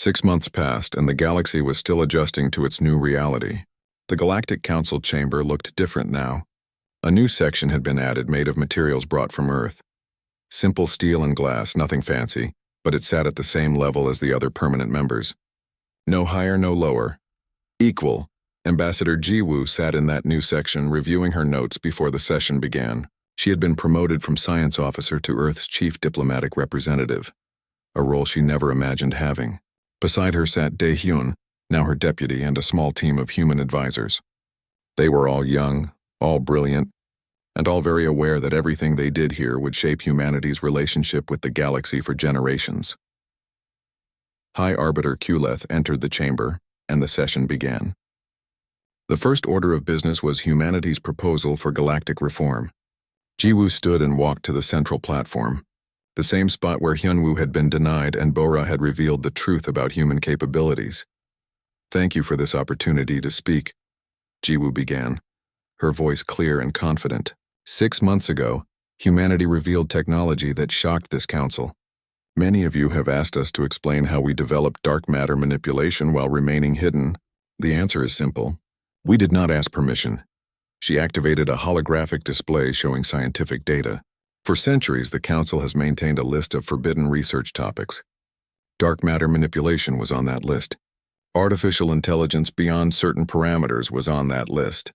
6 months passed, and the galaxy was still adjusting to its new reality. The Galactic Council chamber looked different now. A new section had been added made of materials brought from Earth. Simple steel and glass, nothing fancy, but it sat at the same level as the other permanent members. No higher, no lower. Equal. Ambassador Jiwoo sat in that new section, reviewing her notes before the session began. She had been promoted from science officer to Earth's chief diplomatic representative, a role she never imagined having. Beside her sat Dae-hyun, now her deputy, and a small team of human advisors. They were all young, all brilliant, and all very aware that everything they did here would shape humanity's relationship with the galaxy for generations. High Arbiter Kuleth entered the chamber, and the session began. The first order of business was humanity's proposal for galactic reform. Jiwoo stood and walked to the central platform, the same spot where Hyunwoo had been denied and Bora had revealed the truth about human capabilities. "Thank you for this opportunity to speak," Jiwoo began, her voice clear and confident. 6 months ago, humanity revealed technology that shocked this council. Many of you have asked us to explain how we developed dark matter manipulation while remaining hidden. The answer is simple. We did not ask permission. She activated a holographic display showing scientific data. For centuries, the Council has maintained a list of forbidden research topics. Dark matter manipulation was on that list. Artificial intelligence beyond certain parameters was on that list.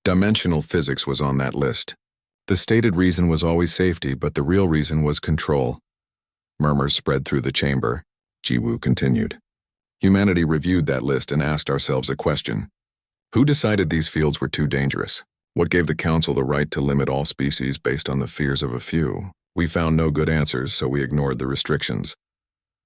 Dimensional physics was on that list. The stated reason was always safety, but the real reason was control. Murmurs spread through the chamber. Jiwoo continued. Humanity reviewed that list and asked ourselves a question. Who decided these fields were too dangerous? What gave the Council the right to limit all species based on the fears of a few? We found no good answers, so we ignored the restrictions.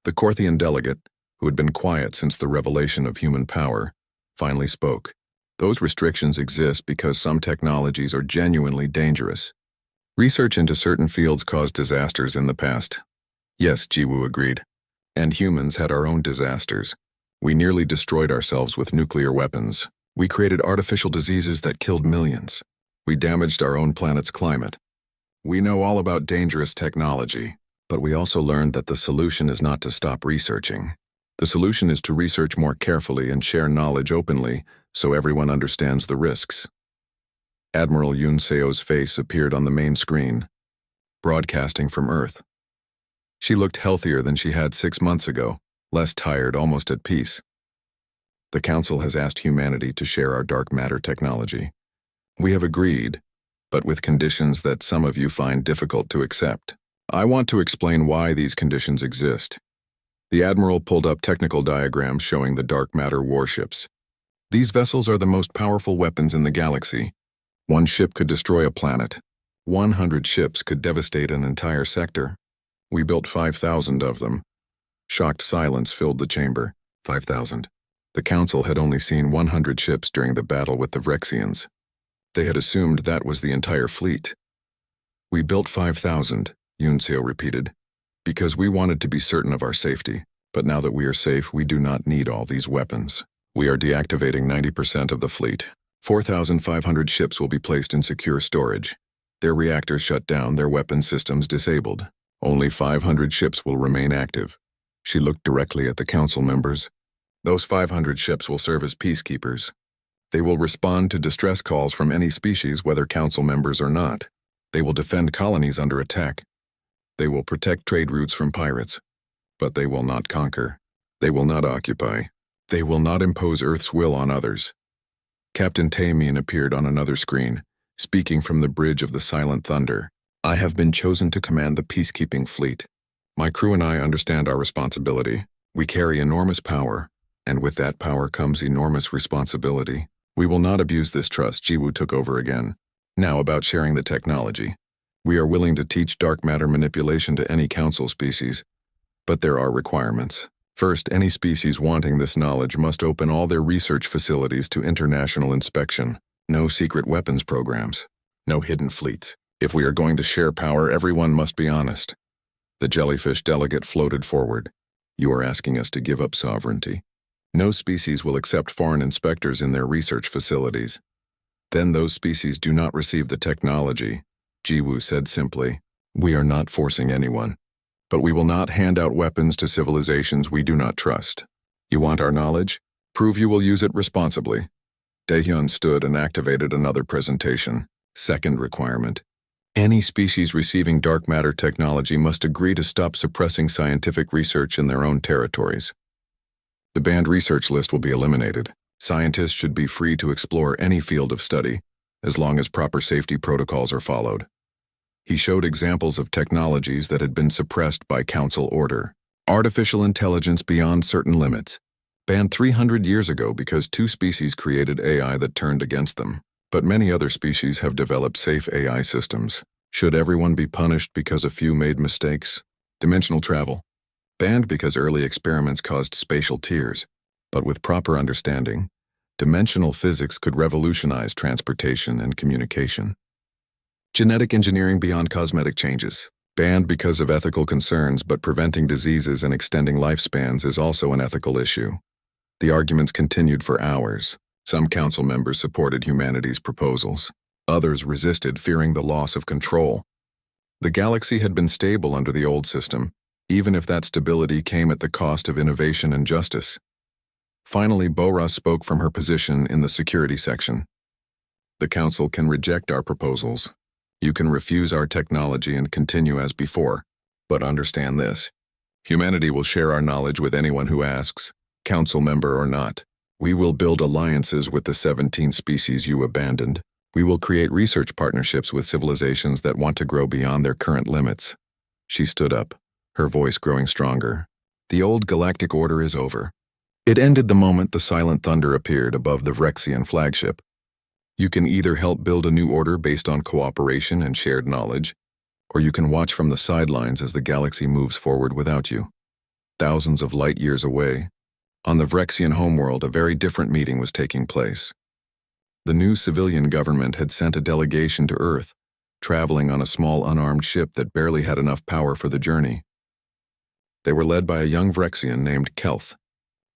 The Korthian delegate, who had been quiet since the revelation of human power, finally spoke. Those restrictions exist because some technologies are genuinely dangerous. Research into certain fields caused disasters in the past. Yes, Jiwoo agreed. And humans had our own disasters. We nearly destroyed ourselves with nuclear weapons. We created artificial diseases that killed millions. We damaged our own planet's climate. We know all about dangerous technology, but we also learned that the solution is not to stop researching. The solution is to research more carefully and share knowledge openly so everyone understands the risks. Admiral Yoon Seo's face appeared on the main screen, broadcasting from Earth. She looked healthier than she had 6 months ago, less tired, almost at peace. The Council has asked humanity to share our dark matter technology. We have agreed, but with conditions that some of you find difficult to accept. I want to explain why these conditions exist. The Admiral pulled up technical diagrams showing the dark matter warships. These vessels are the most powerful weapons in the galaxy. One ship could destroy a planet. 100 ships could devastate an entire sector. We built 5,000 of them. Shocked silence filled the chamber. 5,000. The Council had only seen 100 ships during the battle with the Vrexians. They had assumed that was the entire fleet. We built 5,000, Yoon Seo repeated, because we wanted to be certain of our safety. But now that we are safe, we do not need all these weapons. We are deactivating 90% of the fleet. 4,500 ships will be placed in secure storage. Their reactors shut down, their weapon systems disabled. Only 500 ships will remain active. She looked directly at the Council members. Those 500 ships will serve as peacekeepers. They will respond to distress calls from any species, whether Council members or not. They will defend colonies under attack. They will protect trade routes from pirates. But they will not conquer. They will not occupy. They will not impose Earth's will on others. Captain Taemin appeared on another screen, speaking from the bridge of the Silent Thunder. I have been chosen to command the peacekeeping fleet. My crew and I understand our responsibility. We carry enormous power, and with that power comes enormous responsibility. We will not abuse this trust. Jiwoo took over again. Now about sharing the technology. We are willing to teach dark matter manipulation to any Council species, but there are requirements. First, any species wanting this knowledge must open all their research facilities to international inspection. No secret weapons programs. No hidden fleets. If we are going to share power, everyone must be honest. The jellyfish delegate floated forward. You are asking us to give up sovereignty. No species will accept foreign inspectors in their research facilities. Then those species do not receive the technology. Jiwoo said simply, we are not forcing anyone. But we will not hand out weapons to civilizations we do not trust. You want our knowledge? Prove you will use it responsibly. Daehyun stood and activated another presentation. Second requirement. Any species receiving dark matter technology must agree to stop suppressing scientific research in their own territories. The banned research list will be eliminated. Scientists should be free to explore any field of study, as long as proper safety protocols are followed. He showed examples of technologies that had been suppressed by council order. Artificial intelligence beyond certain limits. Banned 300 years ago because 2 species created AI that turned against them. But many other species have developed safe AI systems. Should everyone be punished because a few made mistakes? Dimensional travel. Banned because early experiments caused spatial tears. But with proper understanding, dimensional physics could revolutionize transportation and communication. Genetic engineering beyond cosmetic changes. Banned because of ethical concerns, but preventing diseases and extending lifespans is also an ethical issue. The arguments continued for hours. Some council members supported humanity's proposals. Others resisted, fearing the loss of control. The galaxy had been stable under the old system, even if that stability came at the cost of innovation and justice. Finally, Bora spoke from her position in the security section. The council can reject our proposals. You can refuse our technology and continue as before. But understand this. Humanity will share our knowledge with anyone who asks, council member or not. We will build alliances with the 17 species you abandoned. We will create research partnerships with civilizations that want to grow beyond their current limits. She stood up, her voice growing stronger. The old galactic order is over. It ended the moment the silent thunder appeared above the Vrexian flagship. You can either help build a new order based on cooperation and shared knowledge, or you can watch from the sidelines as the galaxy moves forward without you. Thousands of light years away, on the Vrexian homeworld, a very different meeting was taking place. The new civilian government had sent a delegation to Earth, traveling on a small unarmed ship that barely had enough power for the journey. They were led by a young Vrexian named Kelth,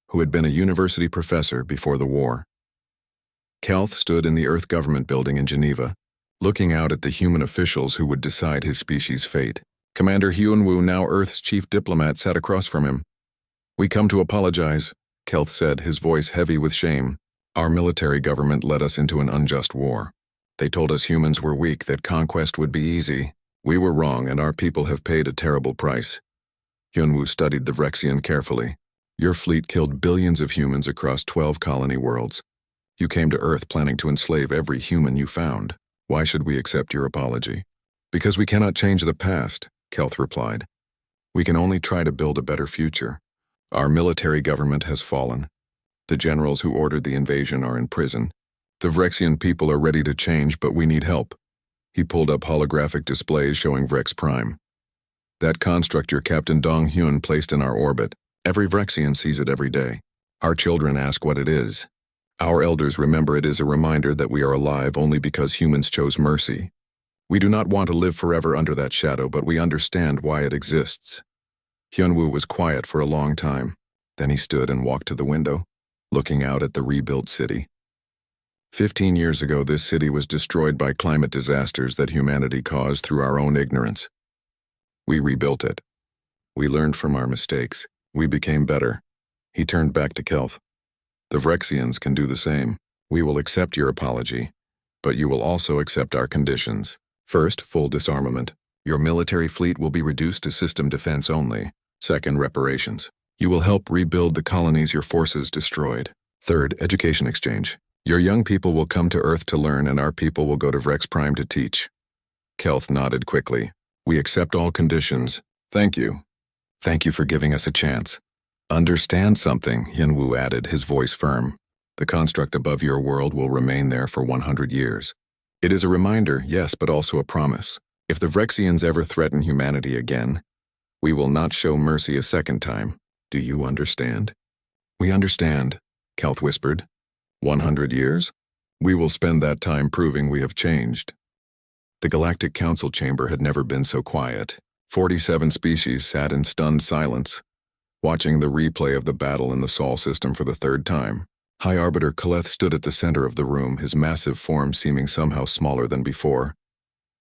who had been a university professor before the war. Kelth stood in the Earth government building in Geneva, looking out at the human officials who would decide his species' fate. Commander Hyunwoo, now Earth's chief diplomat, sat across from him. "We come to apologize," Kelth said, his voice heavy with shame. "Our military government led us into an unjust war. They told us humans were weak, that conquest would be easy. We were wrong, and our people have paid a terrible price." Hyunwoo studied the Vrexian carefully. "Your fleet killed billions of humans across 12 colony worlds. You came to Earth planning to enslave every human you found. Why should we accept your apology?" "Because we cannot change the past," Kelth replied. "We can only try to build a better future. Our military government has fallen. The generals who ordered the invasion are in prison. The Vrexian people are ready to change, but we need help." He pulled up holographic displays showing HFY. "That construct your Captain Dong Hyun placed in our orbit. Every Vrexian sees it every day. Our children ask what it is. Our elders remember it is a reminder that we are alive only because humans chose mercy. We do not want to live forever under that shadow, but we understand why it exists." Hyunwoo was quiet for a long time. Then he stood and walked to the window, looking out at the rebuilt city. 15 years ago, this city was destroyed by climate disasters that humanity caused through our own ignorance. We rebuilt it. We learned from our mistakes. We became better. He turned back to Kelth. "The Vrexians can do the same. We will accept your apology, but you will also accept our conditions. First, full disarmament. Your military fleet will be reduced to system defense only. Second, reparations. You will help rebuild the colonies your forces destroyed. Third, education exchange. Your young people will come to Earth to learn, and our people will go to HFY to teach." Kelth nodded quickly. "We accept all conditions. Thank you. Thank you for giving us a chance." "Understand something," Hyunwoo added, his voice firm. "The construct above your world will remain there for 100 years. It is a reminder, yes, but also a promise. If the Vrexians ever threaten humanity again, we will not show mercy a second time. Do you understand?" "We understand," Kelth whispered. 100 years? We will spend that time proving we have changed." The Galactic Council chamber had never been so quiet. 47 species sat in stunned silence, watching the replay of the battle in the Sol system for the third time. High Arbiter Kaleth stood at the center of the room, his massive form seeming somehow smaller than before.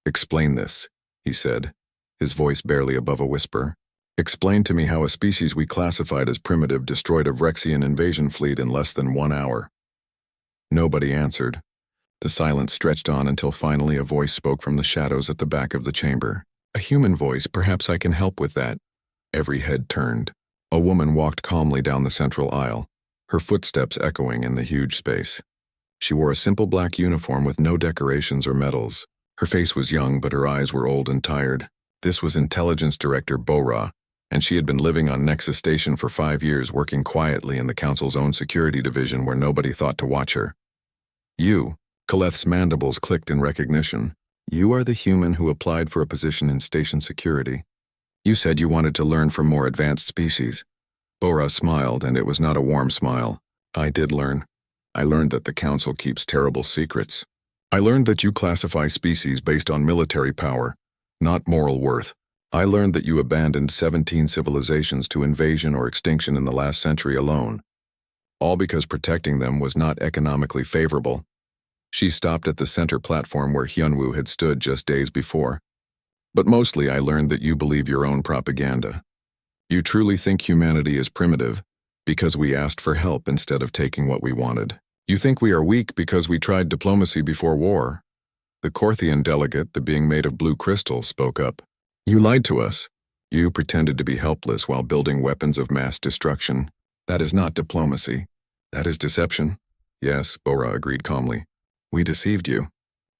"Explain this," he said, his voice barely above a whisper. Explain to me how a species we classified as primitive destroyed a Vrexian invasion fleet in less than 1 hour. Nobody answered. The silence stretched on until finally a voice spoke from the shadows at the back of the chamber. A human voice, perhaps I can help with that. Every head turned. A woman walked calmly down the central aisle, her footsteps echoing in the huge space. She wore a simple black uniform with no decorations or medals. Her face was young, but her eyes were old and tired. This was Intelligence Director Bora, and she had been living on Nexus Station for 5 years, working quietly in the Council's own security division where nobody thought to watch her. You, Kaleth's mandibles clicked in recognition. You are the human who applied for a position in station security. You said you wanted to learn from more advanced species. Bora smiled, and it was not a warm smile. I did learn. I learned that the Council keeps terrible secrets. I learned that you classify species based on military power, not moral worth. I learned that you abandoned 17 civilizations to invasion or extinction in the last century alone, all because protecting them was not economically favorable. She stopped at the center platform where Hyunwoo had stood just days before. But mostly I learned that you believe your own propaganda. You truly think humanity is primitive because we asked for help instead of taking what we wanted. You think we are weak because we tried diplomacy before war. The Korthian delegate, the being made of blue crystal, spoke up. You lied to us. You pretended to be helpless while building weapons of mass destruction. That is not diplomacy. That is deception. Yes, Bora agreed calmly. We deceived you.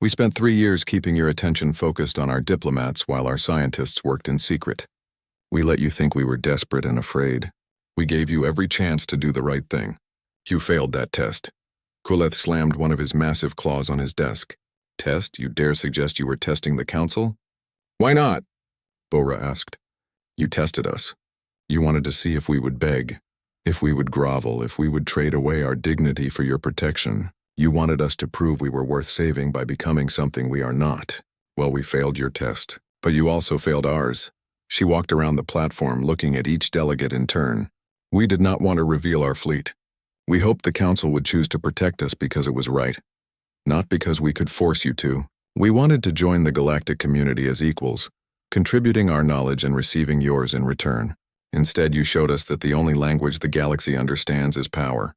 We spent 3 years keeping your attention focused on our diplomats while our scientists worked in secret. We let you think we were desperate and afraid. We gave you every chance to do the right thing. You failed that test. Kuleth slammed one of his massive claws on his desk. Test? You dare suggest you were testing the Council? Why not? Bora asked. You tested us. You wanted to see if we would beg, if we would grovel, if we would trade away our dignity for your protection. You wanted us to prove we were worth saving by becoming something we are not. Well, we failed your test, but you also failed ours. She walked around the platform looking at each delegate in turn. We did not want to reveal our fleet. We hoped the Council would choose to protect us because it was right, not because we could force you to. We wanted to join the galactic community as equals, contributing our knowledge and receiving yours in return. Instead, you showed us that the only language the galaxy understands is power.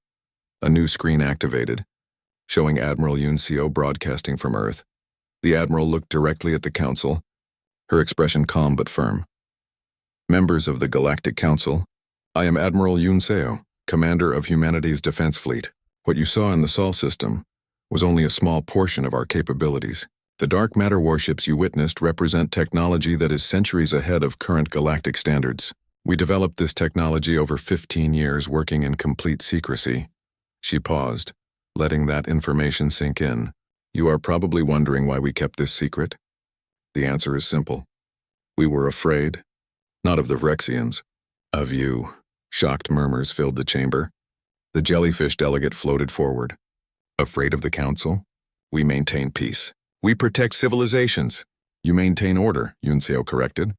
A new screen activated, showing Admiral Yunseo broadcasting from Earth. The Admiral looked directly at the Council, her expression calm but firm. Members of the Galactic Council, I am Admiral Yunseo, Commander of Humanity's Defense Fleet. What you saw in the Sol system was only a small portion of our capabilities. The dark matter warships you witnessed represent technology that is centuries ahead of current galactic standards. We developed this technology over 15 years working in complete secrecy. She paused, letting that information sink in. You are probably wondering why we kept this secret. The answer is simple. We were afraid, not of the Vrexians, of you. Shocked murmurs filled the chamber. The jellyfish delegate floated forward. Afraid of the Council? We maintain peace. We protect civilizations. You maintain order, Yunseo corrected.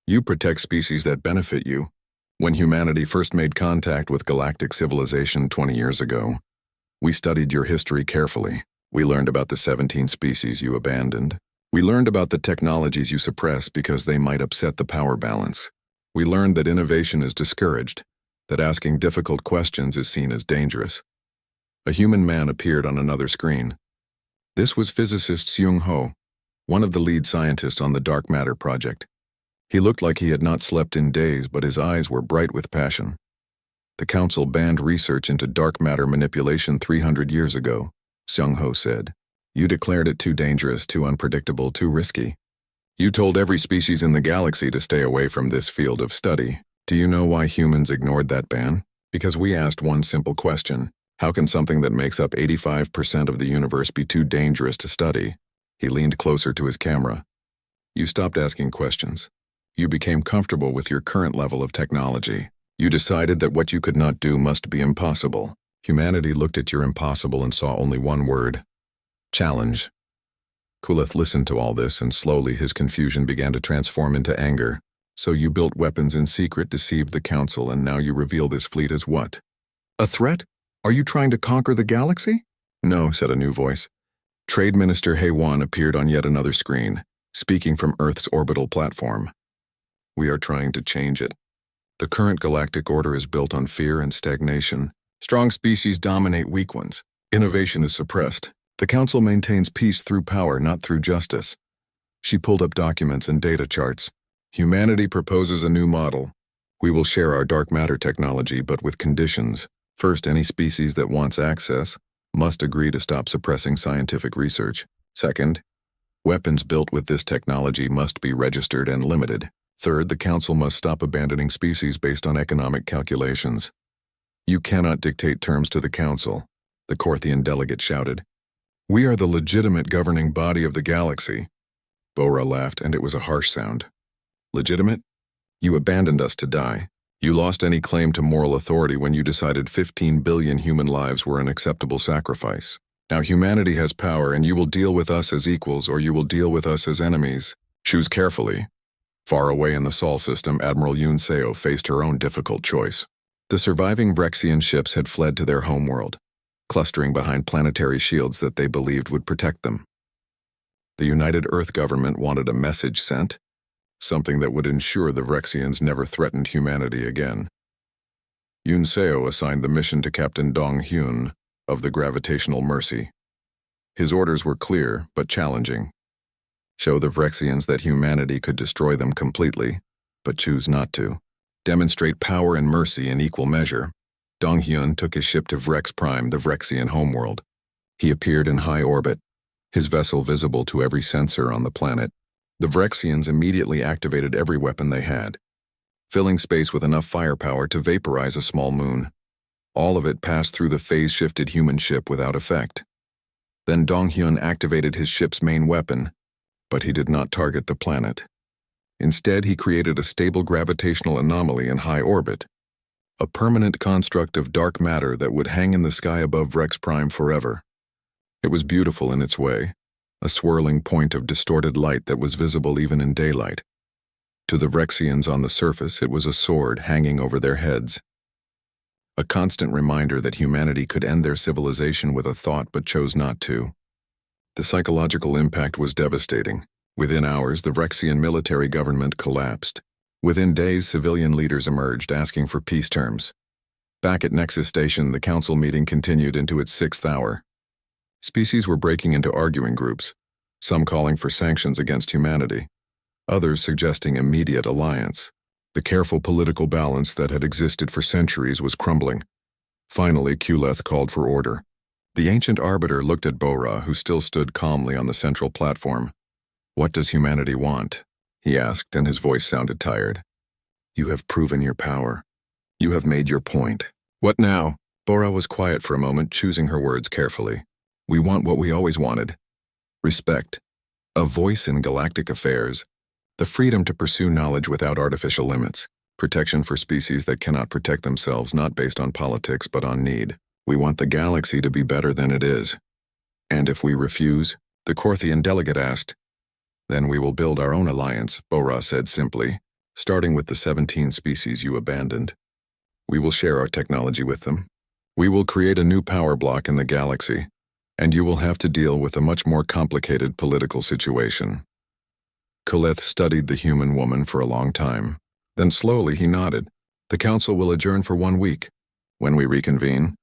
You protect species that benefit you. When humanity first made contact with galactic civilization 20 years ago, we studied your history carefully. We learned about the 17 species you abandoned. We learned about the technologies you suppressed because they might upset the power balance. We learned that innovation is discouraged, that asking difficult questions is seen as dangerous. A human man appeared on another screen. This was physicist Seung Ho, one of the lead scientists on the Dark Matter project. He looked like he had not slept in days, but his eyes were bright with passion. The Council banned research into dark matter manipulation 300 years ago, Seung Ho said. You declared it too dangerous, too unpredictable, too risky. You told every species in the galaxy to stay away from this field of study. Do you know why humans ignored that ban? Because we asked one simple question. How can something that makes up 85% of the universe be too dangerous to study? He leaned closer to his camera. You stopped asking questions. You became comfortable with your current level of technology. You decided that what you could not do must be impossible. Humanity looked at your impossible and saw only one word. Challenge. Kuleth listened to all this, and slowly his confusion began to transform into anger. So you built weapons in secret, deceived the Council, and now you reveal this fleet as what? A threat? Are you trying to conquer the galaxy? No, said a new voice. Trade Minister Haewon appeared on yet another screen, speaking from Earth's orbital platform. We are trying to change it. The current galactic order is built on fear and stagnation. Strong species dominate weak ones. Innovation is suppressed. The Council maintains peace through power, not through justice. She pulled up documents and data charts. Humanity proposes a new model. We will share our dark matter technology, but with conditions. First, any species that wants access must agree to stop suppressing scientific research. Second, weapons built with this technology must be registered and limited. Third, the Council must stop abandoning species based on economic calculations. You cannot dictate terms to the Council, the Korthian delegate shouted. We are the legitimate governing body of the galaxy. Bora laughed, and it was a harsh sound. Legitimate? You abandoned us to die. You lost any claim to moral authority when you decided 15 billion human lives were an acceptable sacrifice. Now humanity has power, and you will deal with us as equals, or you will deal with us as enemies. Choose carefully. Far away in the Sol system, Admiral Yoon Seo faced her own difficult choice. The surviving Vrexian ships had fled to their homeworld, clustering behind planetary shields that they believed would protect them. The United Earth government wanted a message sent, something that would ensure the Vrexians never threatened humanity again. Yoon Seo assigned the mission to Captain Dong Hyun of the Gravitational Mercy. His orders were clear but challenging. Show the Vrexians that humanity could destroy them completely, but choose not to. Demonstrate power and mercy in equal measure. Dong Hyun took his ship to SciFiPrime, the Vrexian homeworld. He appeared in high orbit, his vessel visible to every sensor on the planet. The Vrexians immediately activated every weapon they had, filling space with enough firepower to vaporize a small moon. All of it passed through the phase-shifted human ship without effect. Then Dong Hyun activated his ship's main weapon, but he did not target the planet. Instead, he created a stable gravitational anomaly in high orbit, a permanent construct of dark matter that would hang in the sky above SciFiPrime forever. It was beautiful in its way, a swirling point of distorted light that was visible even in daylight. To the Vrexians on the surface, it was a sword hanging over their heads. A constant reminder that humanity could end their civilization with a thought but chose not to. The psychological impact was devastating. Within hours, the Vrexian military government collapsed. Within days, civilian leaders emerged asking for peace terms. Back at Nexus Station, the council meeting continued into its 6th hour. Species were breaking into arguing groups, some calling for sanctions against humanity, others suggesting immediate alliance. The careful political balance that had existed for centuries was crumbling. Finally, Kuleth called for order. The ancient arbiter looked at Bora, who still stood calmly on the central platform. What does humanity want? He asked, and his voice sounded tired. You have proven your power. You have made your point. What now? Bora was quiet for a moment, choosing her words carefully. We want what we always wanted. Respect. A voice in galactic affairs. The freedom to pursue knowledge without artificial limits. Protection for species that cannot protect themselves, not based on politics but on need. We want the galaxy to be better than it is. And if we refuse? The Korthian delegate asked. Then we will build our own alliance, Bora said simply, starting with the 17 species you abandoned. We will share our technology with them. We will create a new power block in the galaxy, and you will have to deal with a much more complicated political situation. Kuleth studied the human woman for a long time. Then slowly he nodded. The council will adjourn for 1 week. When we reconvene,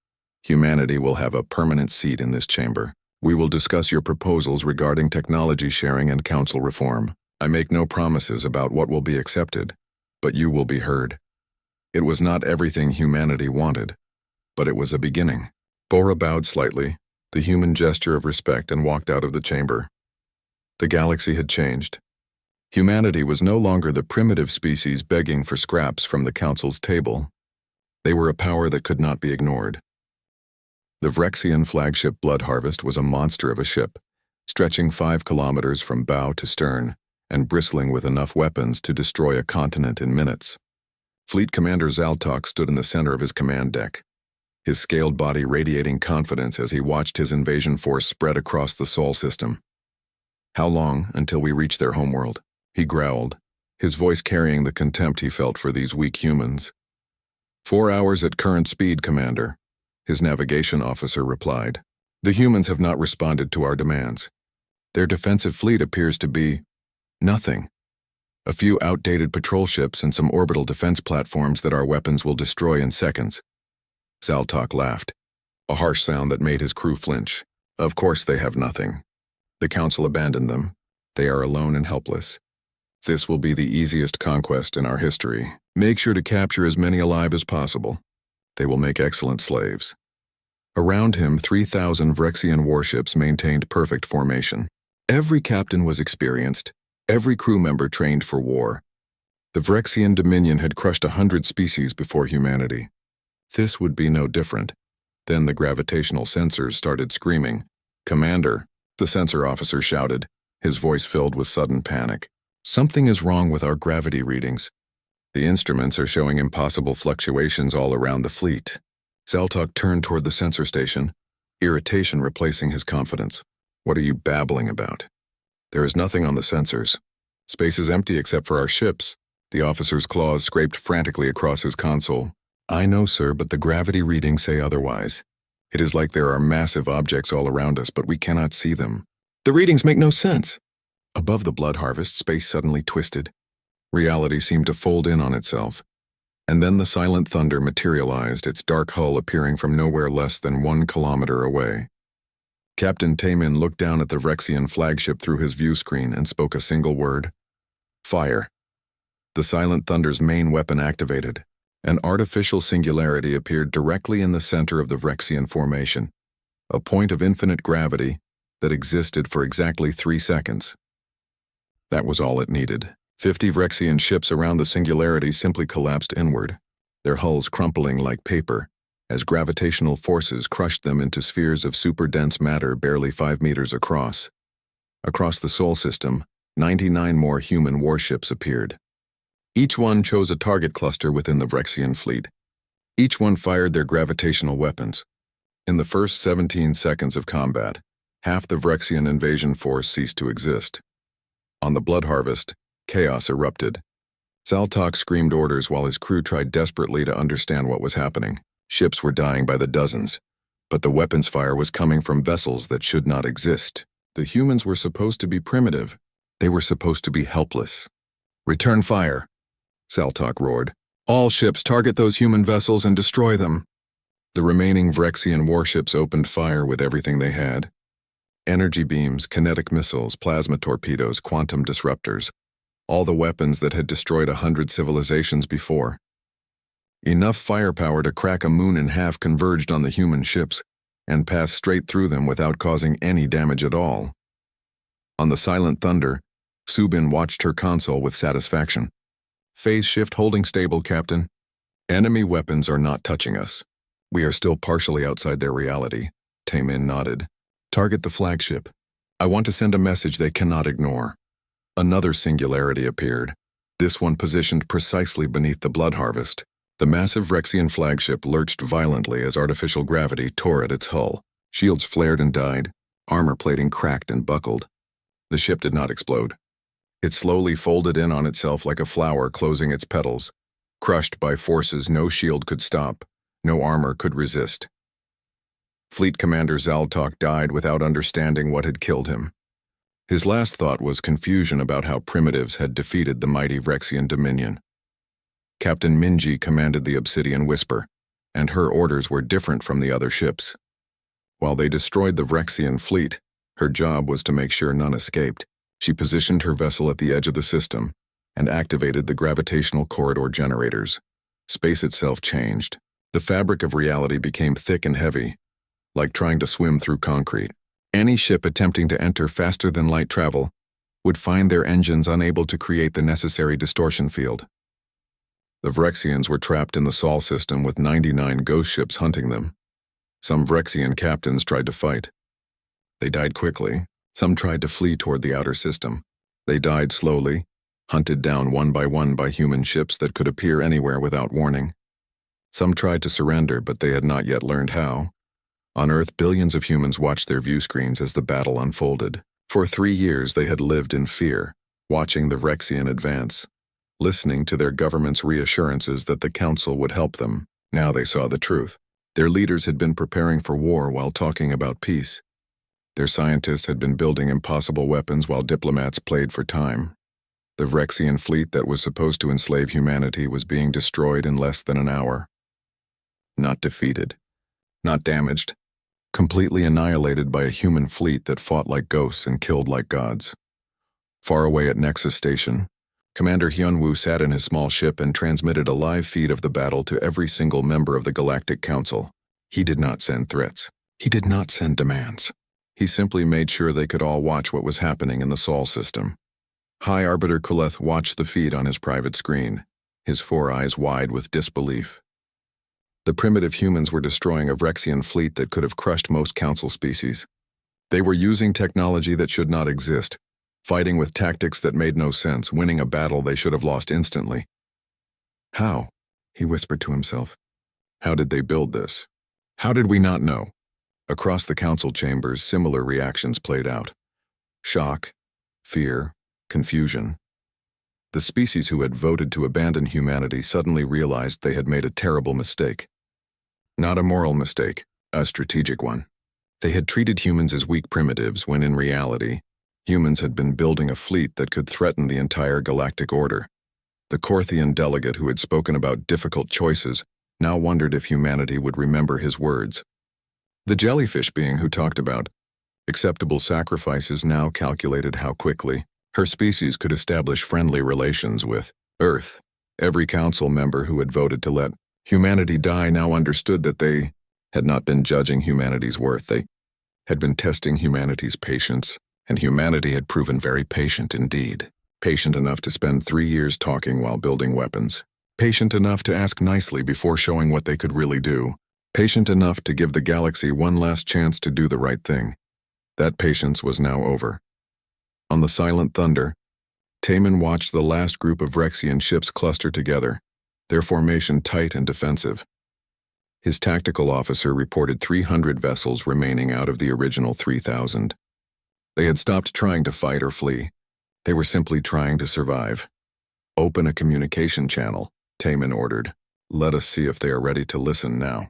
humanity will have a permanent seat in this chamber. We will discuss your proposals regarding technology sharing and council reform. I make no promises about what will be accepted, but you will be heard. It was not everything humanity wanted, but it was a beginning. Bora bowed slightly, the human gesture of respect, and walked out of the chamber. The galaxy had changed. Humanity was no longer the primitive species begging for scraps from the council's table. They were a power that could not be ignored. The Vrexian flagship Blood Harvest was a monster of a ship, stretching 5 kilometers from bow to stern, and bristling with enough weapons to destroy a continent in minutes. Fleet Commander Zaltok stood in the center of his command deck, his scaled body radiating confidence as he watched his invasion force spread across the Sol system. How long until we reach their homeworld? He growled, his voice carrying the contempt he felt for these weak humans. 4 hours at current speed, Commander, his navigation officer replied. The humans have not responded to our demands. Their defensive fleet appears to be nothing. A few outdated patrol ships and some orbital defense platforms that our weapons will destroy in seconds. Zaltok laughed, a harsh sound that made his crew flinch. Of course they have nothing. The Council abandoned them. They are alone and helpless. This will be the easiest conquest in our history. Make sure to capture as many alive as possible. They will make excellent slaves. Around him, 3,000 Vrexian warships maintained perfect formation. Every captain was experienced, every crew member trained for war. The Vrexian Dominion had crushed 100 species before humanity. This would be no different. Then the gravitational sensors started screaming. "Commander," the sensor officer shouted, his voice filled with sudden panic. "Something is wrong with our gravity readings. The instruments are showing impossible fluctuations all around the fleet." Zaltok turned toward the sensor station, irritation replacing his confidence. "What are you babbling about? There is nothing on the sensors. Space is empty except for our ships." The officer's claws scraped frantically across his console. "I know, sir, but the gravity readings say otherwise. It is like there are massive objects all around us, but we cannot see them. The readings make no sense." Above the blood harvest, space suddenly twisted. Reality seemed to fold in on itself. And then the silent thunder materialized, its dark hull appearing from nowhere less than 1 kilometer away. Captain Taemin looked down at the Vrexian flagship through his view screen and spoke a single word. "Fire." The silent thunder's main weapon activated. An artificial singularity appeared directly in the center of the Vrexian formation, a point of infinite gravity that existed for exactly 3 seconds. That was all it needed. 50 Vrexian ships around the singularity simply collapsed inward, their hulls crumpling like paper, as gravitational forces crushed them into spheres of super-dense matter barely 5 meters across. Across the Sol system, 99 more human warships appeared. Each one chose a target cluster within the Vrexian fleet. Each one fired their gravitational weapons. In the first 17 seconds of combat, half the Vrexian invasion force ceased to exist. On the blood harvest, chaos erupted. Zaltok screamed orders while his crew tried desperately to understand what was happening. Ships were dying by the dozens, but the weapons fire was coming from vessels that should not exist. The humans were supposed to be primitive. They were supposed to be helpless. "Return fire," Zaltok roared. "All ships target those human vessels and destroy them." The remaining Vrexian warships opened fire with everything they had. Energy beams, kinetic missiles, plasma torpedoes, quantum disruptors. All the weapons that had destroyed 100 civilizations before. Enough firepower to crack a moon in half converged on the human ships and passed straight through them without causing any damage at all. On the silent thunder, Subin watched her console with satisfaction. "Phase shift holding stable, Captain. Enemy weapons are not touching us. We are still partially outside their reality." Taemin nodded. "Target the flagship. I want to send a message they cannot ignore." Another singularity appeared, this one positioned precisely beneath the blood harvest. The massive Vrexian flagship lurched violently as artificial gravity tore at its hull. Shields flared and died, armor plating cracked and buckled. The ship did not explode. It slowly folded in on itself like a flower closing its petals, crushed by forces no shield could stop, no armor could resist. Fleet Commander Zaltok died without understanding what had killed him. His last thought was confusion about how primitives had defeated the mighty Vrexian Dominion. Captain Minji commanded the Obsidian Whisper, and her orders were different from the other ships. While they destroyed the Vrexian fleet, her job was to make sure none escaped. She positioned her vessel at the edge of the system and activated the gravitational corridor generators. Space itself changed. The fabric of reality became thick and heavy, like trying to swim through concrete. Any ship attempting to enter faster than light travel would find their engines unable to create the necessary distortion field. The Vrexians were trapped in the Sol system with 99 ghost ships hunting them. Some Vrexian captains tried to fight. They died quickly. Some tried to flee toward the outer system. They died slowly, hunted down one by human ships that could appear anywhere without warning. Some tried to surrender, but they had not yet learned how. On Earth, billions of humans watched their view screens as the battle unfolded. For 3 years, they had lived in fear, watching the Vrexian advance, listening to their government's reassurances that the Council would help them. Now they saw the truth. Their leaders had been preparing for war while talking about peace. Their scientists had been building impossible weapons while diplomats played for time. The Vrexian fleet that was supposed to enslave humanity was being destroyed in less than an hour. Not defeated. Not damaged. Completely annihilated by a human fleet that fought like ghosts and killed like gods. Far away at Nexus Station, Commander Hyunwoo sat in his small ship and transmitted a live feed of the battle to every single member of the Galactic Council. He did not send threats. He did not send demands. He simply made sure they could all watch what was happening in the Sol system. High Arbiter Kuleth watched the feed on his private screen, his 4 eyes wide with disbelief. The primitive humans were destroying a Vrexian fleet that could have crushed most Council species. They were using technology that should not exist, fighting with tactics that made no sense, winning a battle they should have lost instantly. How? He whispered to himself. How did they build this? How did we not know? Across the Council chambers, similar reactions played out. Shock, fear, confusion. The species who had voted to abandon humanity suddenly realized they had made a terrible mistake. Not a moral mistake, a strategic one. They had treated humans as weak primitives when in reality, humans had been building a fleet that could threaten the entire galactic order. The Korthian delegate who had spoken about difficult choices now wondered if humanity would remember his words. The jellyfish being who talked about acceptable sacrifices now calculated how quickly her species could establish friendly relations with Earth. Every council member who had voted to let humanity die now understood that they had not been judging humanity's worth. They had been testing humanity's patience, and humanity had proven very patient indeed. Patient enough to spend 3 years talking while building weapons. Patient enough to ask nicely before showing what they could really do. Patient enough to give the galaxy one last chance to do the right thing. That patience was now over. On the Silent Thunder, Taman watched the last group of Vrexian ships cluster together, their formation tight and defensive. His tactical officer reported 300 vessels remaining out of the original 3,000. They had stopped trying to fight or flee. They were simply trying to survive. Open a communication channel, Taman ordered. Let us see if they are ready to listen now.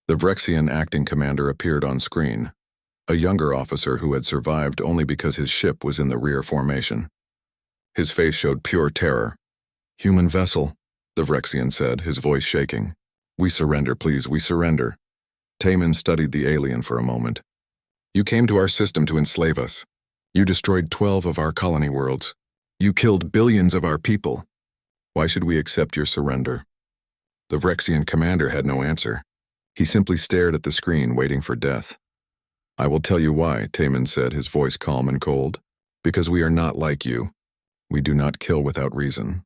The Vrexian acting commander appeared on screen, a younger officer who had survived only because his ship was in the rear formation. His face showed pure terror. Human vessel, the Vrexian said, his voice shaking. We surrender, please, we surrender. Taman studied the alien for a moment. You came to our system to enslave us. You destroyed 12 of our colony worlds. You killed billions of our people. Why should we accept your surrender? The Vrexian commander had no answer. He simply stared at the screen, waiting for death. I will tell you why, Taman said, his voice calm and cold. Because we are not like you. We do not kill without reason.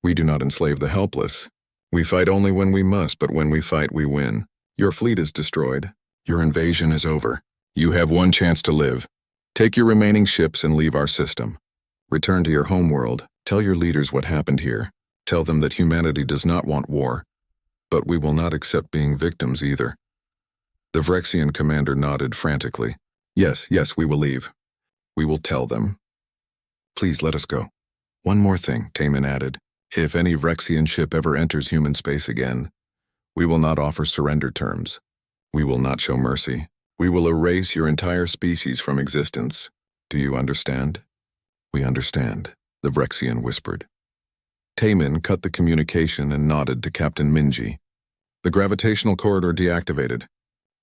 We do not enslave the helpless. We fight only when we must, but when we fight, we win. Your fleet is destroyed. Your invasion is over. You have one chance to live. Take your remaining ships and leave our system. Return to your homeworld. Tell your leaders what happened here. Tell them that humanity does not want war. But we will not accept being victims either. The Vrexian commander nodded frantically. Yes, we will leave. We will tell them. Please let us go. One more thing, Taman added. If any Vrexian ship ever enters human space again, we will not offer surrender terms. We will not show mercy. We will erase your entire species from existence. Do you understand? We understand, the Vrexian whispered. Taman cut the communication and nodded to Captain Minji. The gravitational corridor deactivated.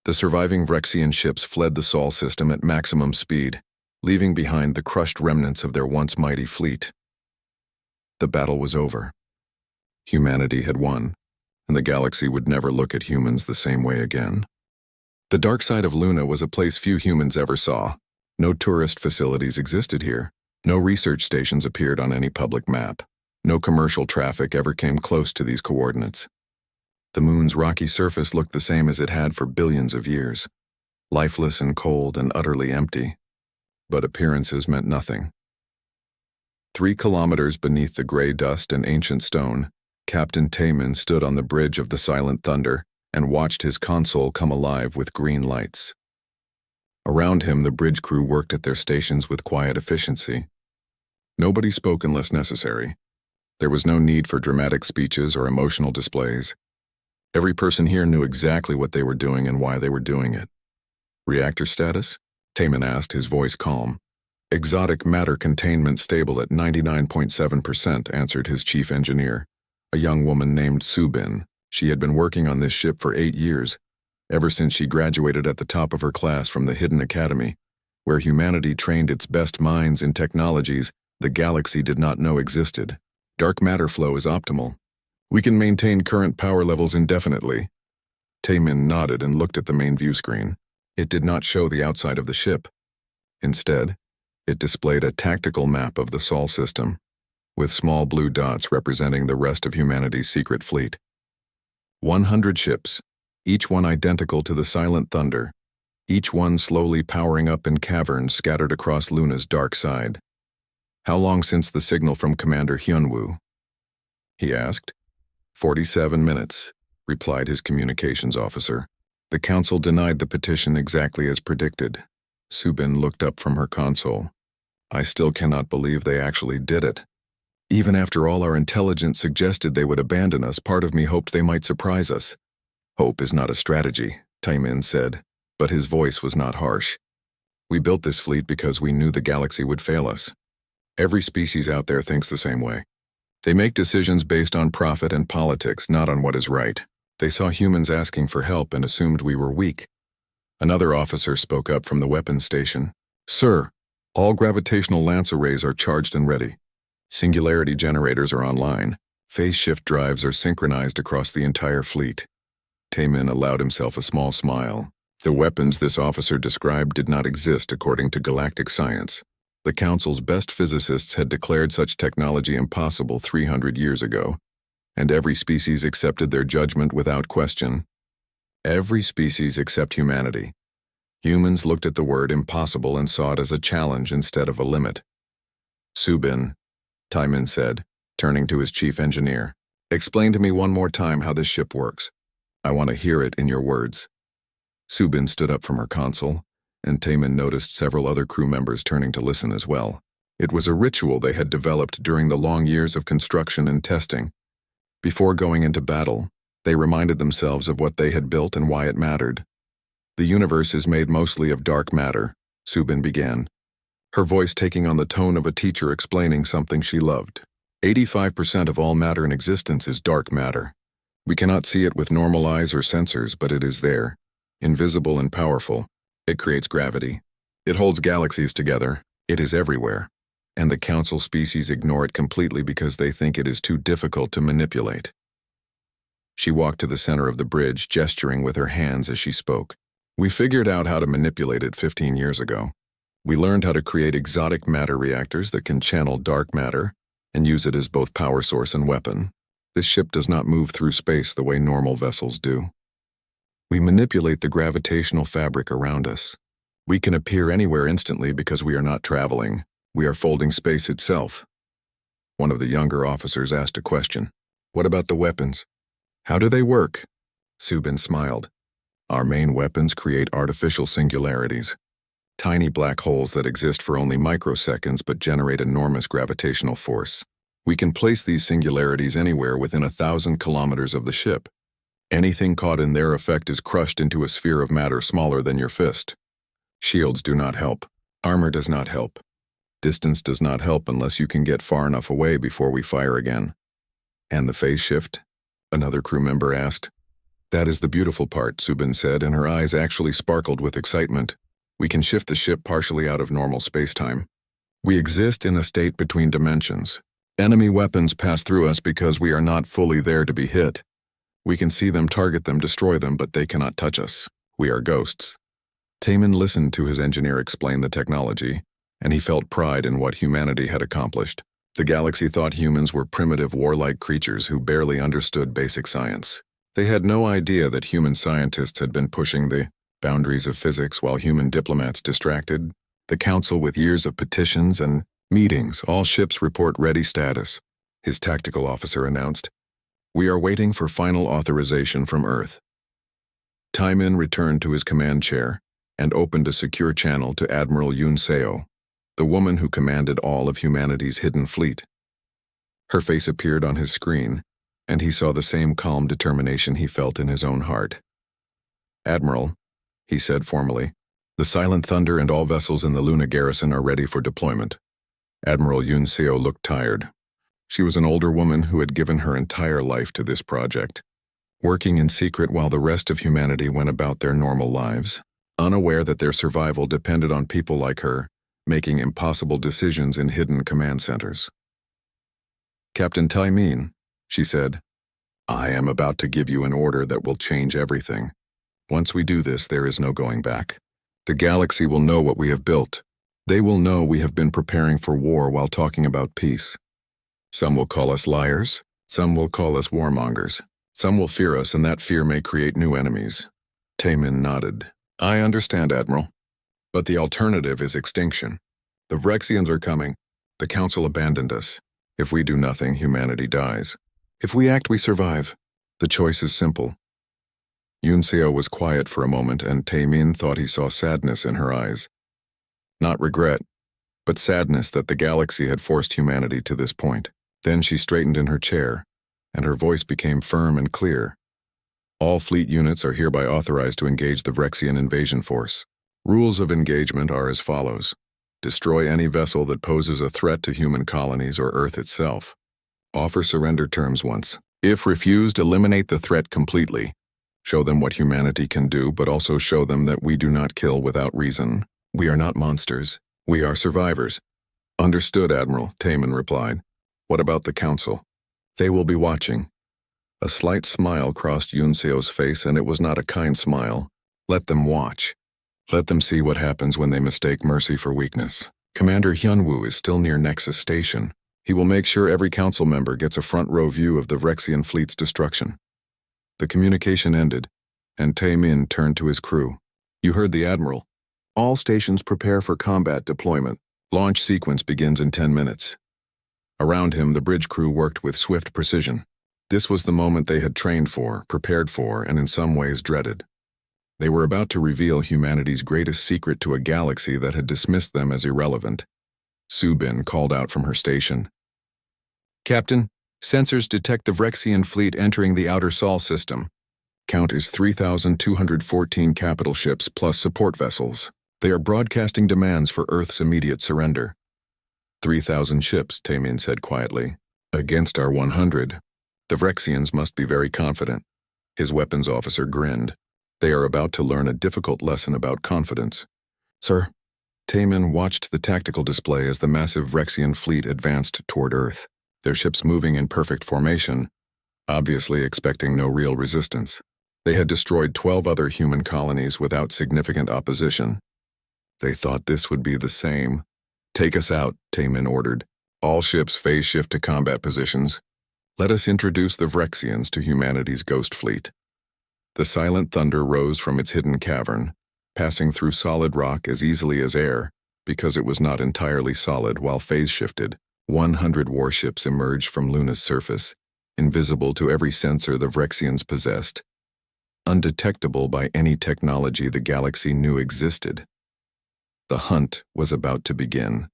The surviving Vrexian ships fled the Sol system at maximum speed, leaving behind the crushed remnants of their once mighty fleet. The battle was over. Humanity had won, and the galaxy would never look at humans the same way again. The dark side of Luna was a place few humans ever saw. No tourist facilities existed here. No research stations appeared on any public map. No commercial traffic ever came close to these coordinates. The moon's rocky surface looked the same as it had for billions of years, lifeless and cold and utterly empty. But appearances meant nothing. 3 kilometers beneath the gray dust and ancient stone, Captain Taman stood on the bridge of the Silent Thunder and watched his console come alive with green lights. Around him, the bridge crew worked at their stations with quiet efficiency. Nobody spoke unless necessary. There was no need for dramatic speeches or emotional displays. Every person here knew exactly what they were doing and why they were doing it. Reactor status? Taman asked, his voice calm. Exotic matter containment stable at 99.7%, answered his chief engineer, a young woman named Subin. She had been working on this ship for 8 years, ever since she graduated at the top of her class from the Hidden Academy, where humanity trained its best minds in technologies the galaxy did not know existed. Dark matter flow is optimal. We can maintain current power levels indefinitely. Taemin nodded and looked at the main view screen. It did not show the outside of the ship. Instead, it displayed a tactical map of the Sol system, with small blue dots representing the rest of humanity's secret fleet. 100 ships, each one identical to the Silent Thunder, each one slowly powering up in caverns scattered across Luna's dark side. How long since the signal from Commander Hyunwoo? He asked. 47 minutes, replied his communications officer. The council denied the petition exactly as predicted. Subin looked up from her console. I still cannot believe they actually did it. Even after all our intelligence suggested they would abandon us, part of me hoped they might surprise us. Hope is not a strategy, Taemin said, but his voice was not harsh. We built this fleet because we knew the galaxy would fail us. Every species out there thinks the same way. They make decisions based on profit and politics, not on what is right. They saw humans asking for help and assumed we were weak. Another officer spoke up from the weapons station. Sir, all gravitational lance arrays are charged and ready. Singularity generators are online. Phase shift drives are synchronized across the entire fleet. Taemin allowed himself a small smile. The weapons this officer described did not exist according to galactic science. The Council's best physicists had declared such technology impossible 300 years ago, and every species accepted their judgment without question. Every species except humanity. Humans looked at the word impossible and saw it as a challenge instead of a limit. Subin, Taemin said, turning to his chief engineer, explain to me one more time how this ship works. I want to hear it in your words. Subin stood up from her console, and Taemin noticed several other crew members turning to listen as well. It was a ritual they had developed during the long years of construction and testing. Before going into battle, they reminded themselves of what they had built and why it mattered. The universe is made mostly of dark matter, Subin began, her voice taking on the tone of a teacher explaining something she loved. 85% of all matter in existence is dark matter. We cannot see it with normal eyes or sensors, but it is there, invisible and powerful. It creates gravity. It holds galaxies together. It is everywhere. And the Council species ignore it completely because they think it is too difficult to manipulate. She walked to the center of the bridge, gesturing with her hands as she spoke. We figured out how to manipulate it 15 years ago. We learned how to create exotic matter reactors that can channel dark matter and use it as both power source and weapon. This ship does not move through space the way normal vessels do. We manipulate the gravitational fabric around us. We can appear anywhere instantly because we are not traveling. We are folding space itself. One of the younger officers asked a question. What about the weapons? How do they work? Subin smiled. Our main weapons create artificial singularities. Tiny black holes that exist for only microseconds but generate enormous gravitational force. We can place these singularities anywhere within 1,000 kilometers of the ship. Anything caught in their effect is crushed into a sphere of matter smaller than your fist. Shields do not help. Armor does not help. Distance does not help unless you can get far enough away before we fire again. And the phase shift? Another crew member asked. That is the beautiful part, Subin said, and her eyes actually sparkled with excitement. We can shift the ship partially out of normal spacetime. We exist in a state between dimensions. Enemy weapons pass through us because we are not fully there to be hit. We can see them, target them, destroy them, but they cannot touch us. We are ghosts. Taemin listened to his engineer explain the technology, and he felt pride in what humanity had accomplished. The galaxy thought humans were primitive, warlike creatures who barely understood basic science. They had no idea that human scientists had been pushing the boundaries of physics while human diplomats distracted. The Council, with years of petitions and meetings, all ships report ready status, his tactical officer announced. We are waiting for final authorization from Earth. Taemin returned to his command chair and opened a secure channel to Admiral Yoon Seo, the woman who commanded all of humanity's hidden fleet. Her face appeared on his screen, and he saw the same calm determination he felt in his own heart. Admiral, he said formally, The Silent Thunder and all vessels in the Luna garrison are ready for deployment. Admiral Yun Seo looked tired. She was an older woman who had given her entire life to this project, working in secret while the rest of humanity went about their normal lives, unaware that their survival depended on people like her, making impossible decisions in hidden command centers. "Captain Taimin," she said, "I am about to give you an order that will change everything. Once we do this, there is no going back. The galaxy will know what we have built. They will know we have been preparing for war while talking about peace. Some will call us liars, some will call us warmongers. Some will fear us, and that fear may create new enemies." Taimin nodded. "I understand, Admiral. But the alternative is extinction. The Vrexians are coming. The Council abandoned us. If we do nothing, humanity dies. If we act, we survive. The choice is simple." Yun Seo was quiet for a moment, and Taimin thought he saw sadness in her eyes. Not regret, but sadness that the galaxy had forced humanity to this point. Then she straightened in her chair, and her voice became firm and clear. "All fleet units are hereby authorized to engage the Vrexian invasion force. Rules of engagement are as follows. Destroy any vessel that poses a threat to human colonies or Earth itself. Offer surrender terms once. If refused, eliminate the threat completely. Show them what humanity can do, but also show them that we do not kill without reason. We are not monsters. We are survivors." "Understood, Admiral," Taimin replied. "What about the Council?" "They will be watching." A slight smile crossed Yun Seo's face, and it was not a kind smile. "Let them watch. Let them see what happens when they mistake mercy for weakness. Commander Hyunwoo is still near Nexus Station. He will make sure every council member gets a front-row view of the Vrexian fleet's destruction." The communication ended, and Taimin turned to his crew. "You heard the Admiral. All stations prepare for combat deployment. Launch sequence begins in 10 minutes. Around him, the bridge crew worked with swift precision. This was the moment they had trained for, prepared for, and in some ways dreaded. They were about to reveal humanity's greatest secret to a galaxy that had dismissed them as irrelevant. Subin called out from her station. "Captain, sensors detect the Vrexian fleet entering the outer Sol system. Count is 3,214 capital ships plus support vessels. They are broadcasting demands for Earth's immediate surrender." 3,000 ships, Taimin said quietly. "Against our 100. The Vrexians must be very confident." His weapons officer grinned. "They are about to learn a difficult lesson about confidence." "Sir." Taimin watched the tactical display as the massive Vrexian fleet advanced toward Earth, their ships moving in perfect formation, obviously expecting no real resistance. They had destroyed 12 other human colonies without significant opposition. They thought this would be the same. "Take us out," Taimin ordered. "All ships phase shift to combat positions. Let us introduce the Vrexians to humanity's ghost fleet." The Silent Thunder rose from its hidden cavern, passing through solid rock as easily as air, because it was not entirely solid while phase shifted. 100 warships emerged from Luna's surface, invisible to every sensor the Vrexians possessed, undetectable by any technology the galaxy knew existed. The hunt was about to begin.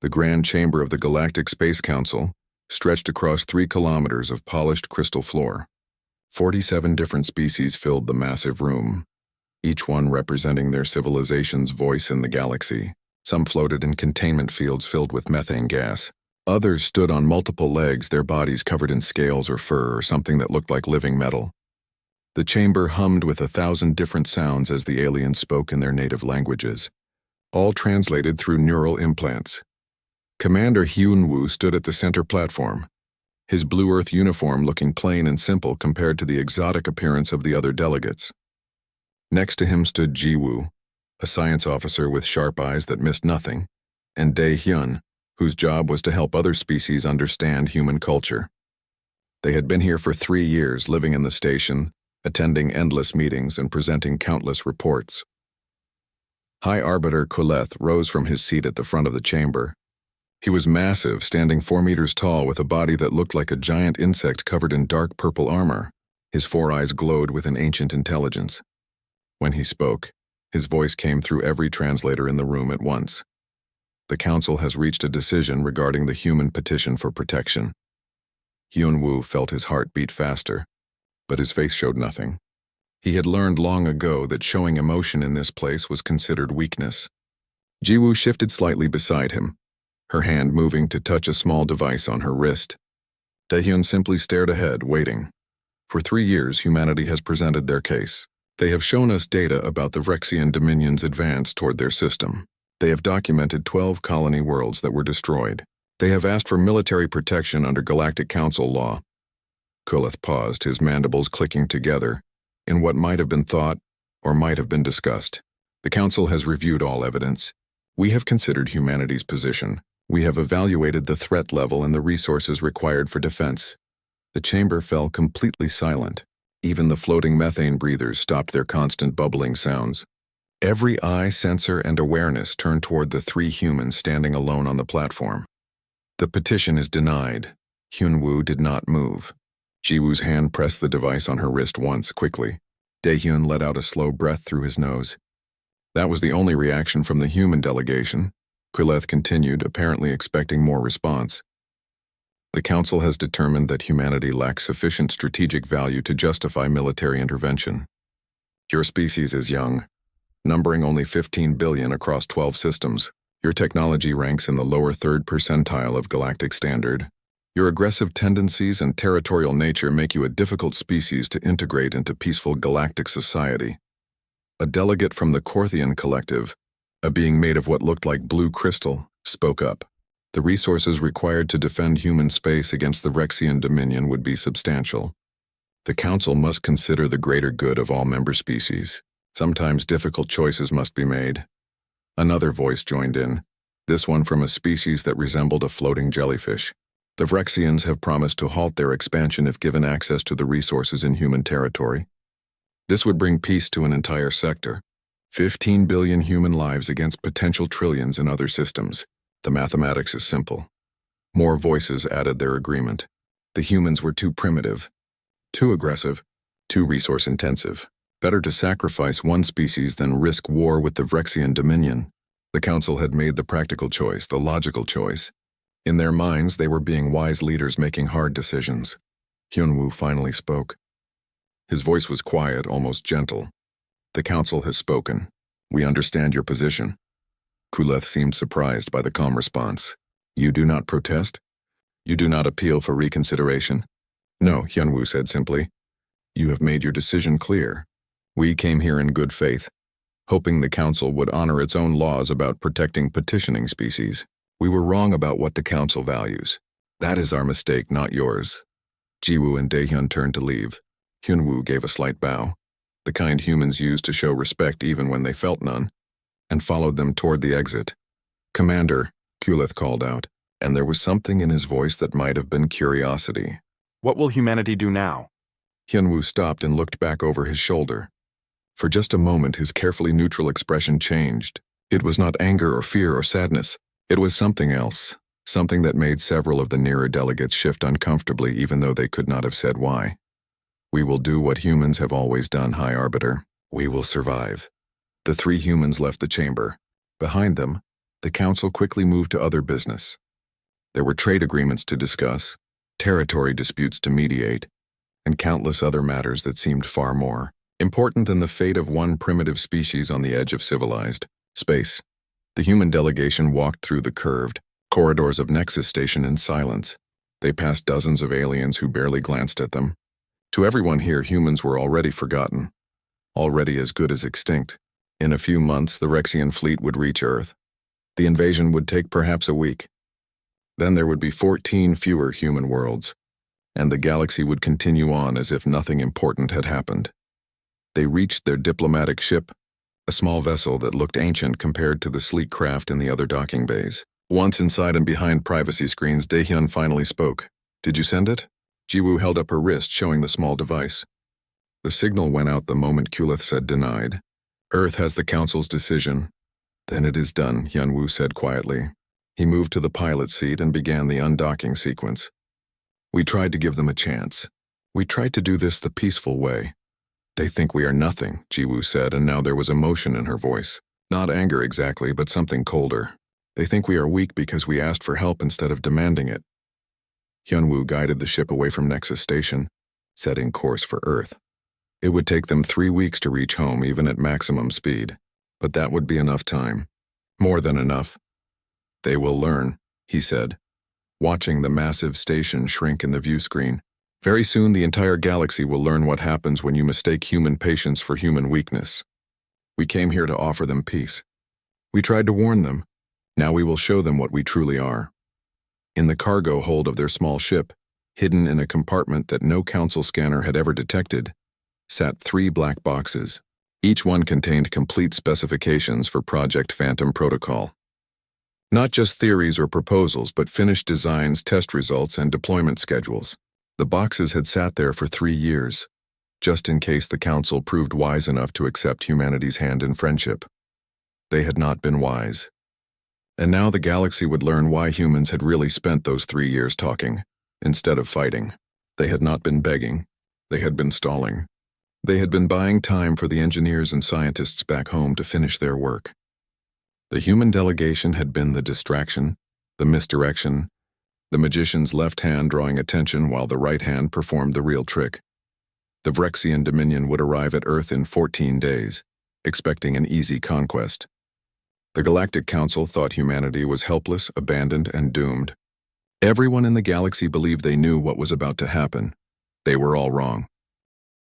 The grand chamber of the Galactic Space Council stretched across 3 kilometers of polished crystal floor. 47 different species filled the massive room, each one representing their civilization's voice in the galaxy. Some floated in containment fields filled with methane gas. Others stood on multiple legs, their bodies covered in scales or fur or something that looked like living metal. The chamber hummed with 1,000 different sounds as the aliens spoke in their native languages, all translated through neural implants. Commander Hyunwoo stood at the center platform, his Blue Earth uniform looking plain and simple compared to the exotic appearance of the other delegates. Next to him stood Jiwoo, a science officer with sharp eyes that missed nothing, and Dae-hyun, whose job was to help other species understand human culture. They had been here for 3 years, living in the station, attending endless meetings and presenting countless reports. High Arbiter Kuleth rose from his seat at the front of the chamber. He was massive, standing 4 meters tall with a body that looked like a giant insect covered in dark purple armor. His 4 eyes glowed with an ancient intelligence. When he spoke, his voice came through every translator in the room at once. "The Council has reached a decision regarding the human petition for protection." Hyunwoo felt his heart beat faster, but his face showed nothing. He had learned long ago that showing emotion in this place was considered weakness. Jiwoo shifted slightly beside him, her hand moving to touch a small device on her wrist. Daehyun simply stared ahead, waiting. For 3 years, humanity has presented their case. They have shown us data about the Vrexian Dominion's advance toward their system. They have documented 12 colony worlds that were destroyed. They have asked for military protection under Galactic Council law. Kuleth paused, his mandibles clicking together, in what might have been thought or might have been discussed. The Council has reviewed all evidence. We have considered humanity's position. We have evaluated the threat level and the resources required for defense. The chamber fell completely silent. Even the floating methane breathers stopped their constant bubbling sounds. Every eye, sensor, and awareness turned toward the 3 humans standing alone on the platform. The petition is denied. Hyunwoo did not move. Jiwoo's hand pressed the device on her wrist once, quickly. Daehyun let out a slow breath through his nose. That was the only reaction from the human delegation. Kuleth continued, apparently expecting more response. The Council has determined that humanity lacks sufficient strategic value to justify military intervention. Your species is young, numbering only 15 billion across 12 systems. Your technology ranks in the lower 3rd percentile of galactic standard. Your aggressive tendencies and territorial nature make you a difficult species to integrate into peaceful galactic society. A delegate from the Korthian Collective, a being made of what looked like blue crystal, spoke up. The resources required to defend human space against the Vrexian Dominion would be substantial. The Council must consider the greater good of all member species. Sometimes difficult choices must be made. Another voice joined in, this one from a species that resembled a floating jellyfish. The Vrexians have promised to halt their expansion if given access to the resources in human territory. This would bring peace to an entire sector. 15 billion human lives against potential trillions in other systems. The mathematics is simple. More voices added their agreement. The humans were too primitive, too aggressive, too resource-intensive. Better to sacrifice one species than risk war with the Vrexian Dominion. The Council had made the practical choice, the logical choice. In their minds, they were being wise leaders making hard decisions. Hyunwoo finally spoke. His voice was quiet, almost gentle. The Council has spoken. We understand your position. Kuleth seemed surprised by the calm response. You do not protest? You do not appeal for reconsideration? No, Hyunwoo said simply. You have made your decision clear. We came here in good faith, hoping the Council would honor its own laws about protecting petitioning species. We were wrong about what the Council values. That is our mistake, not yours. Jiwoo and Daehyun turned to leave. Hyunwoo gave a slight bow, the kind humans used to show respect even when they felt none, and followed them toward the exit. Commander, Kuleth called out, and there was something in his voice that might have been curiosity. What will humanity do now? Hyunwoo stopped and looked back over his shoulder. For just a moment, his carefully neutral expression changed. It was not anger or fear or sadness. It was something else, something that made several of the nearer delegates shift uncomfortably even though they could not have said why. We will do what humans have always done, High Arbiter. We will survive. The 3 humans left the chamber. Behind them, the Council quickly moved to other business. There were trade agreements to discuss, territory disputes to mediate, and countless other matters that seemed far more important than the fate of one primitive species on the edge of civilized space. The human delegation walked through the curved corridors of Nexus Station in silence. They passed dozens of aliens who barely glanced at them. To everyone here, humans were already forgotten, already as good as extinct. In a few months, the Vrexian fleet would reach Earth. The invasion would take perhaps a week. Then there would be 14 fewer human worlds, and the galaxy would continue on as if nothing important had happened. They reached their diplomatic ship, a small vessel that looked ancient compared to the sleek craft in the other docking bays. Once inside and behind privacy screens, Daehyun finally spoke. Did you send it? Jiwoo held up her wrist, showing the small device. The signal went out the moment Kuleth said denied. Earth has the Council's decision. Then it is done, Hyunwoo said quietly. He moved to the pilot seat and began the undocking sequence. We tried to give them a chance. We tried to do this the peaceful way. They think we are nothing, Jiwoo said, and now there was emotion in her voice. Not anger exactly, but something colder. They think we are weak because we asked for help instead of demanding it. Hyunwoo guided the ship away from Nexus Station, setting course for Earth. It would take them 3 weeks to reach home even at maximum speed, but that would be enough time. More than enough. They will learn, he said, watching the massive station shrink in the view screen. Very soon the entire galaxy will learn what happens when you mistake human patience for human weakness. We came here to offer them peace. We tried to warn them. Now we will show them what we truly are. In the cargo hold of their small ship, hidden in a compartment that no council scanner had ever detected, sat 3 black boxes. Each one contained complete specifications for Project Phantom Protocol. Not just theories or proposals, but finished designs, test results, and deployment schedules. The boxes had sat there for 3 years, just in case the Council proved wise enough to accept humanity's hand in friendship. They had not been wise. And now the galaxy would learn why humans had really spent those 3 years talking, instead of fighting. They had not been begging. They had been stalling. They had been buying time for the engineers and scientists back home to finish their work. The human delegation had been the distraction, the misdirection, the magician's left hand drawing attention while the right hand performed the real trick. The Vrexian Dominion would arrive at Earth in 14 days, expecting an easy conquest. The Galactic Council thought humanity was helpless, abandoned, and doomed. Everyone in the galaxy believed they knew what was about to happen. They were all wrong.